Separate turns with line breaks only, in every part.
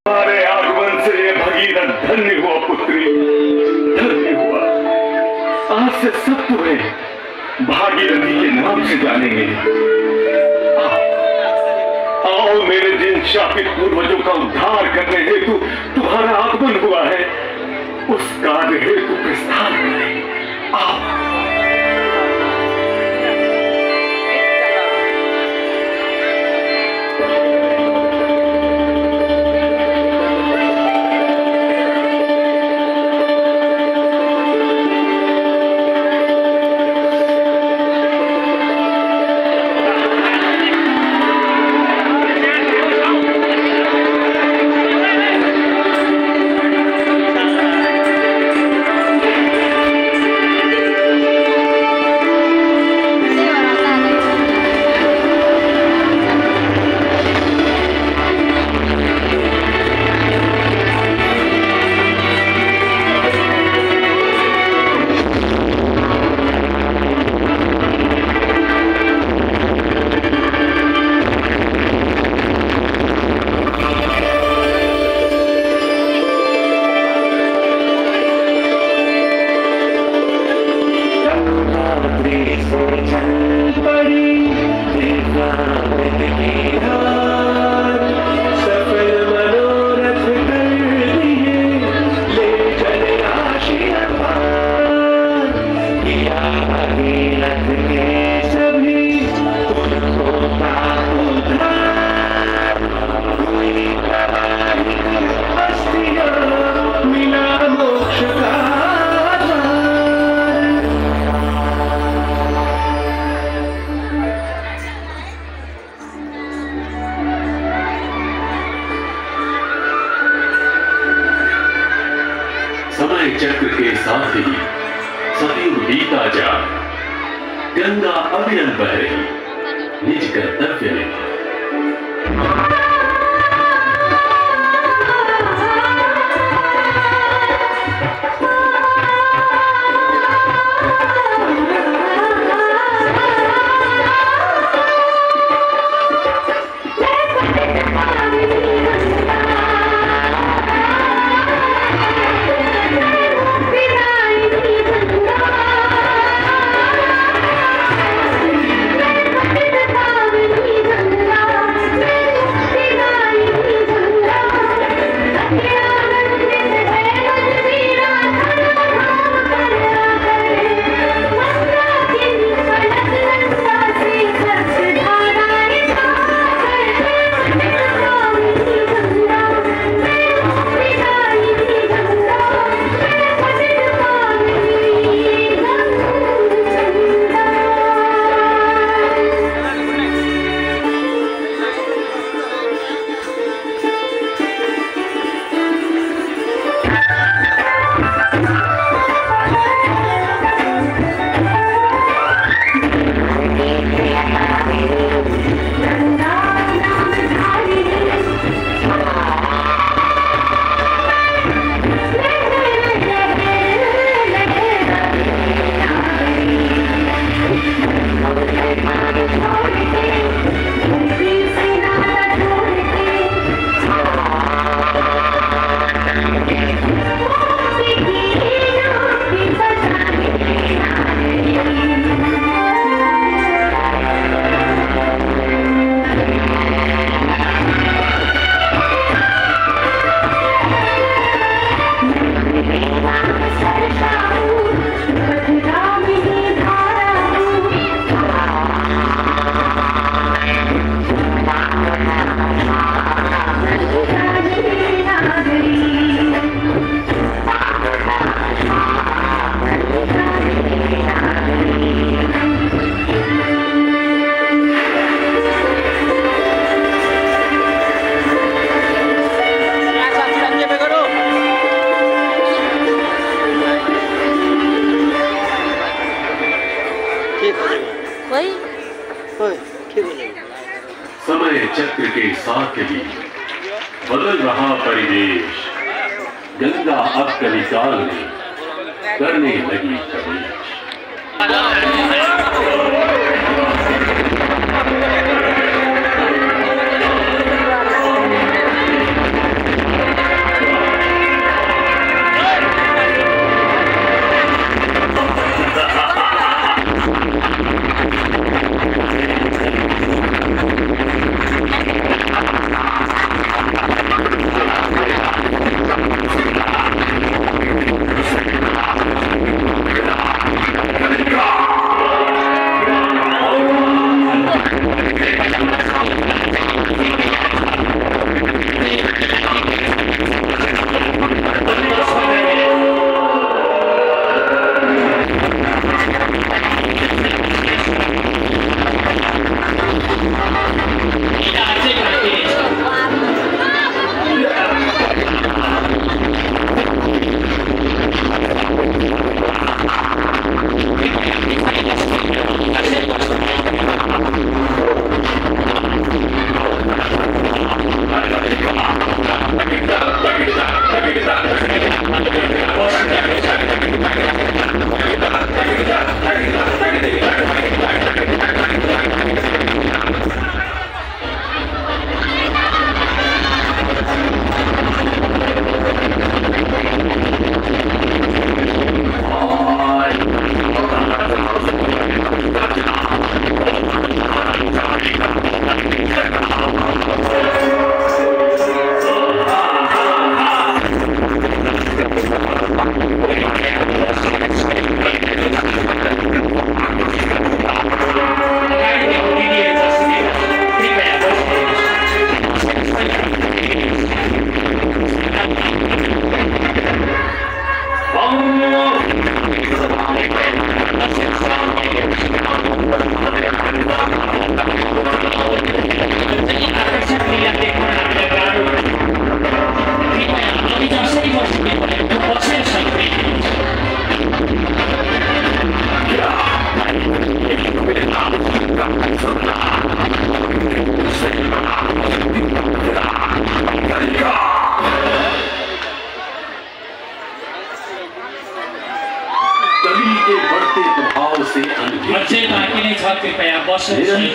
तुम्हारे आगमन से ये भगीरथ धन्य हुआ पुत्री, धन्य हुआ। आज से सब तुम्हें भागीरथी के नाम से जानेंगे। आओ मेरे जिन शापित पूर्वजों का उद्धार करने हेतु तुम्हारा आगमन हुआ है, उस कार्य हेतु प्रस्थान करें। आओ। चक्र के साथ ही सतयुग बीता जा, गंगा अविरल बह रही, निज कर्तव्य में। समय चक्र के साथ ही बदल रहा परिवेश, गंगा अब कलिकाल में करने लगी प्रवेश।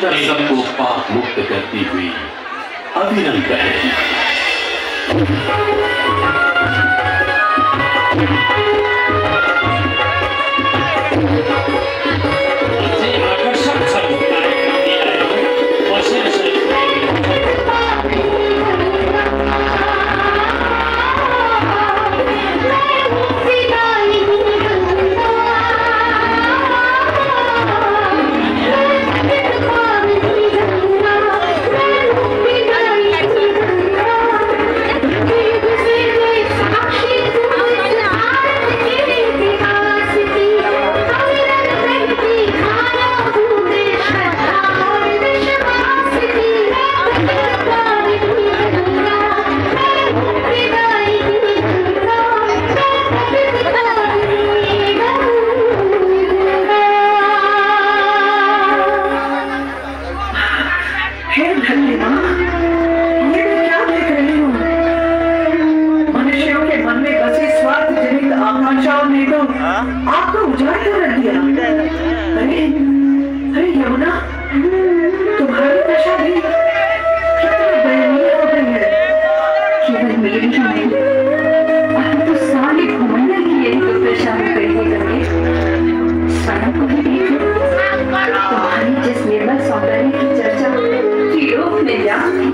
निरंतर सबको पाप मुक्त करती हुई अविरल रहे।
आपको उजाड़ कर रख दिया। अरे यमुना, तुम्हारी दशा भी कितनी दयनीय हो गई है। केवल मेरी ही नहीं, अब तो सारे भूमंडल की यही तो दशा हो गई है। करके स्वयं को भी देखो, तुम्हारी जिस निर्मल सौंदर्य की चर्चा त्रिलोक में व्याप्त थी,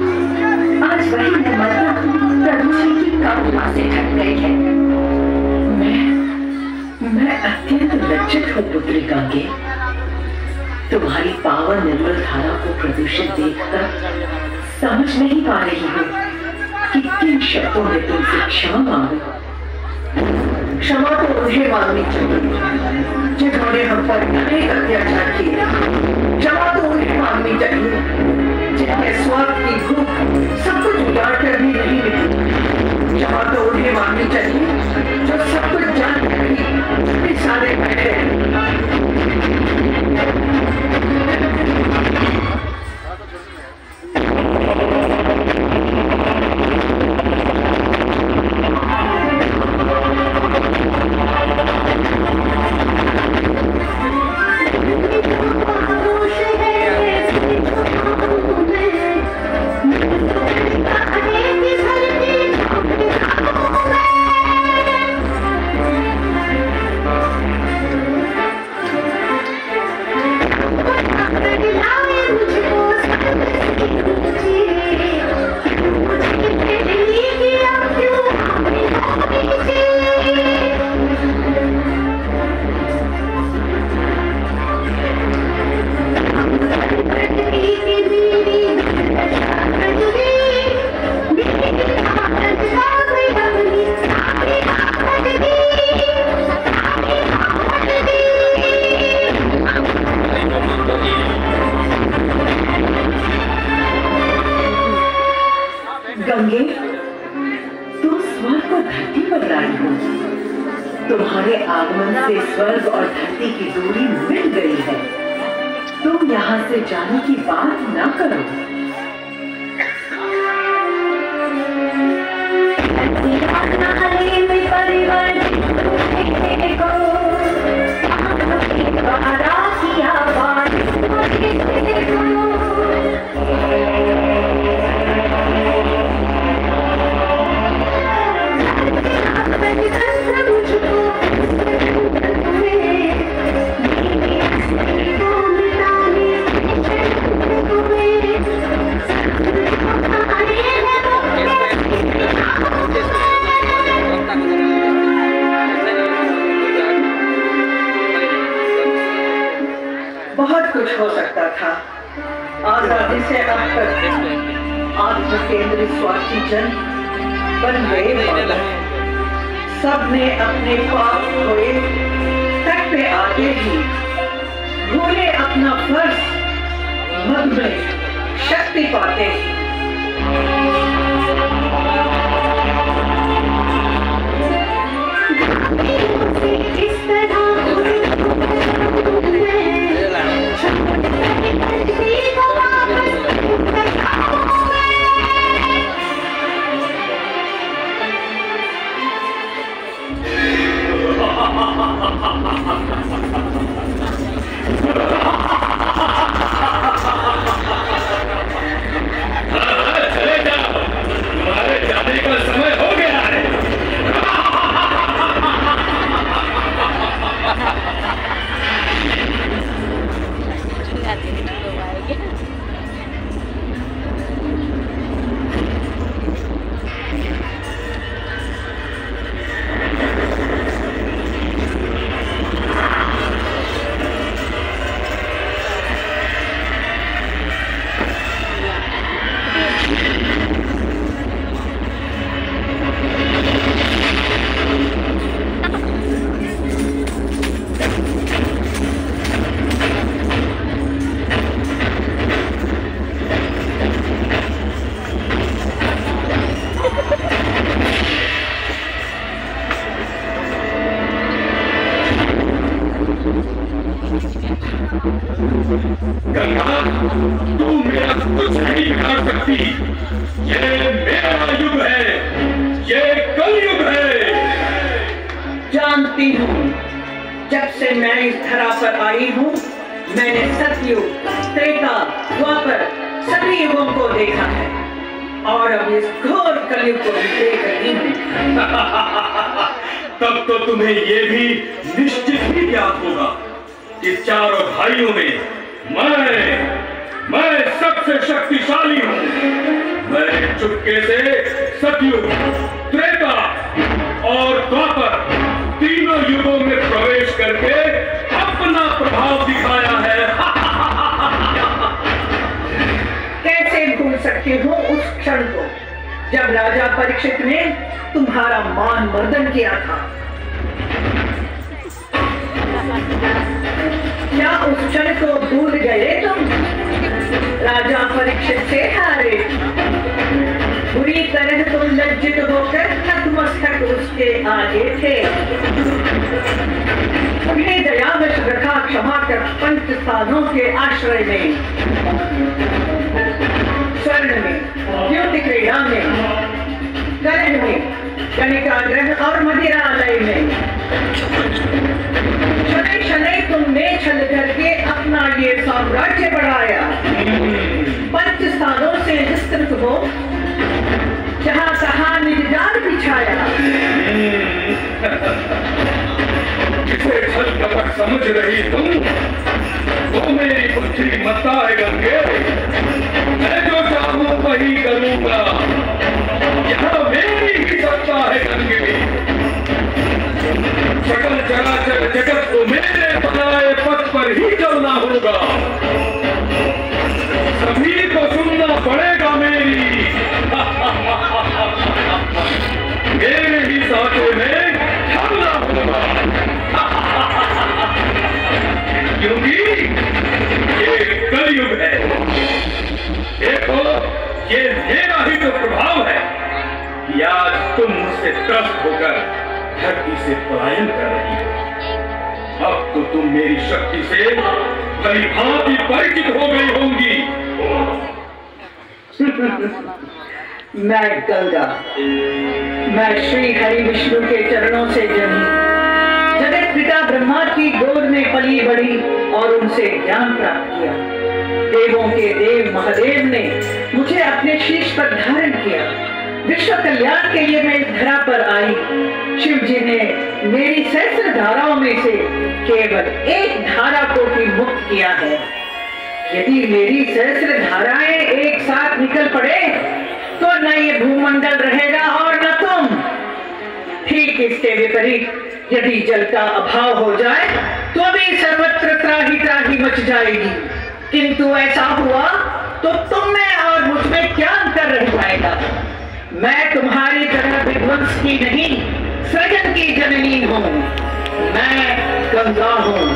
आज वही निर्मलता प्रदूषण की कल्पना से ढक गई है। मैं अत्यंत लज्जित हूँ पुत्री गंगे। तुम्हारी पावन निर्मल धारा को प्रदूषित देखकर समझ नहीं पा रही हूँ कि किन शब्दों में तुमसे क्षमा मांगो। क्षमा तो उन्हें मांगनी चाहिए जिन्होंने हम पर अनेक अत्याचार किए। क्षमा तो उन्हें मांगनी चाहिए जिनके स्वार्थ की भूख सब कुछ उजाड़ कर भी नहीं मिली। क्षमा तो उन्हें मांगनी चाहिए जो सब कुछ जान कर भी सारे बैठे। गंगे, तुम स्वर्ग और धरती पर लाई हो। तुम्हारे आगमन से स्वर्ग और धरती की दूरी मिट गई है। तुम यहाँ से जाने की बात ना करो। बहुत कुछ हो सकता था। आजादी से अब तक आत्म केंद्रित स्वार्थी जन बन गए पागल। सबने अपने पाप खोए, तट पे आगे ही भूले अपना फर्ज, मद में शक्ति पाते ही।
का समय हो गया है। गंगा, तू मेरा कुछ नहीं बिगाड़ सकती। ये मेरा युग है, ये कलयुग है।
जानती हूँ, जब से मैं इस धरा पर आई हूँ, मैंने सतयुग, त्रेता, द्वापर सभी युगों को देखा है और अब इस घोर कलयुग को भी देख रही हूँ।
तब तो तुम्हें ये भी निश्चित ही ज्ञात होगा कि चारों भाइयों में मैं सबसे शक्तिशाली हूँ। मैं चुपके से सतयुग, त्रेता और द्वापर तीनों युगों में प्रवेश करके अपना प्रभाव दिखाया है।
कैसे भूल सकती हूँ उस क्षण को जब राजा परीक्षित ने तुम्हारा मान मर्दन किया था। क्या उस क्षण को भूल गए तुम? राजा परीक्षित से हारे, बुरी तरह तुम लज्जित होकर नतमस्तक उसके आगे थे। अपने दयावश रखा क्षमा कर पंच स्थानों के आश्रय में, स्वर्ण में, द्युति क्रीड़ा में, कलह में, कनिकाग्रह और मदिरालय में शनै तुमने छल करके अपना ये साम्राज्य बढ़ाया। पंच स्थानों से विस्तृत हो, जहाँ तहाँ निज जाल बिछाया।
किसे छल कपट समझ रही तुम? वो मेरी पुत्री मता है गंगे। मैं जो चाहूं वही करूंगा। यहाँ मेरी ही सत्ता है गंगे। सकल चराचर जगत को मेरे बनाए पथ पर ही चलना होगा। सभी को सुनना पड़ेगा मेरी। मेरे ही साथे में ढलना होगा। क्योंकि ये कलयुग है। देखो, ये मेरा ही तो प्रभाव है कि आज तुम मुझसे त्रस्त होकर धरती से पलायन कर रही हो। अब तो तुम मेरी शक्ति से भली भांति परिचित हो गई होंगी।
मैं गंगा, मैं श्री हरि विष्णु के चरणों से जन्मी, जगत पिता ब्रह्मा की गोद में पली बड़ी और उनसे ज्ञान प्राप्त किया। देवों के देव महादेव ने मुझे अपने शीश पर धारण किया। विश्व कल्याण के लिए मैं इस धरा पर आई। शिव जी ने मेरी सहस्त्र धाराओं में से केवल एक धारा को ही मुक्त किया है। यदि मेरी सहस्त्र धाराएं एक साथ निकल पड़े तो न ये भूमंडल रहेगा और न तुम। ठीक इसके विपरीत यदि जल का अभाव हो जाए तो भी सर्वत्र त्राही त्राही मच जाएगी। किंतु ऐसा हुआ तो तुम में और मुझ में क्या अंतर रह जाएगा? मैं तुम्हारी तरह विध्वंस की नहीं, सृजन की जननी हूँ। मैं गंगा हूँ।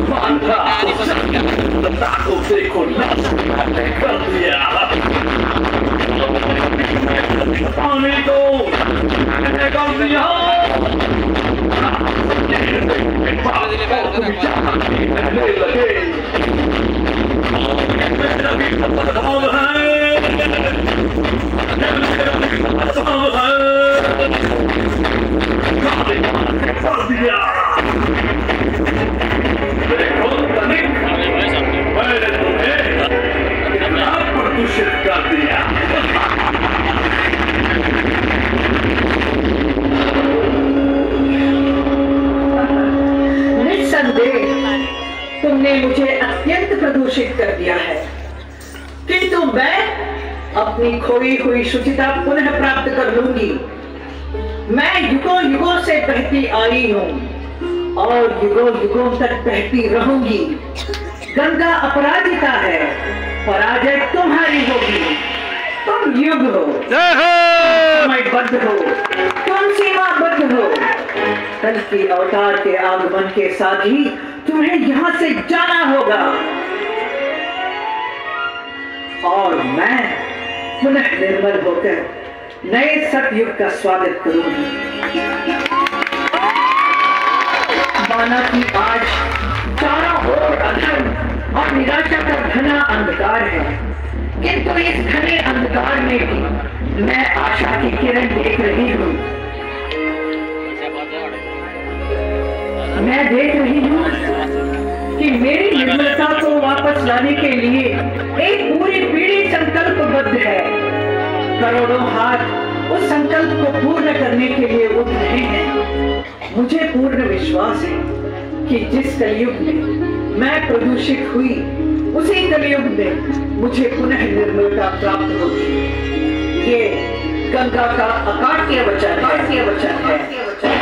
मानता को देखो कर दिया पानी को कर दिया प्रदूषित कर दिया
तुमने मुझे अत्यंत प्रदूषित कर दिया है, किंतु मैं अपनी खोई हुई शुचिता पुनः प्राप्त कर लूंगी। मैं युगों युगों से बहती आई हूँ और युगों युगों तक बहती रहूंगी। गंगा अपराजिता है, पराजय तुम्हारी होगी। तुम युग हो, समयबद्ध हो, तुम सीमाबद्ध हो। कल के अवतार के आगमन के साथ ही तुम्हें यहाँ से जाना होगा और मैं पुनः निर्मल होकर नए सतयुग का स्वागत करूंगी। माना कि आज चारों ओर अधर्म और निराशा का घना अंधकार है, किंतु इस घने अंधकार में भी मैं आशा की किरण देख रही हूँ। मैं देख रही हूँ कि मेरी निर्मलता को वापस लाने के लिए एक पूरी पीढ़ी संकल्पबद्ध है। करोड़ों हाथ उस संकल्प को पूर्ण करने के लिए उठ रहे हैं। मुझे पूर्ण विश्वास है कि जिस कलयुग में मैं प्रदूषित हुई, उसी कलयुग में मुझे पुनः निर्मलता प्राप्त होगी। ये गंगा का अकाट्य वचन है।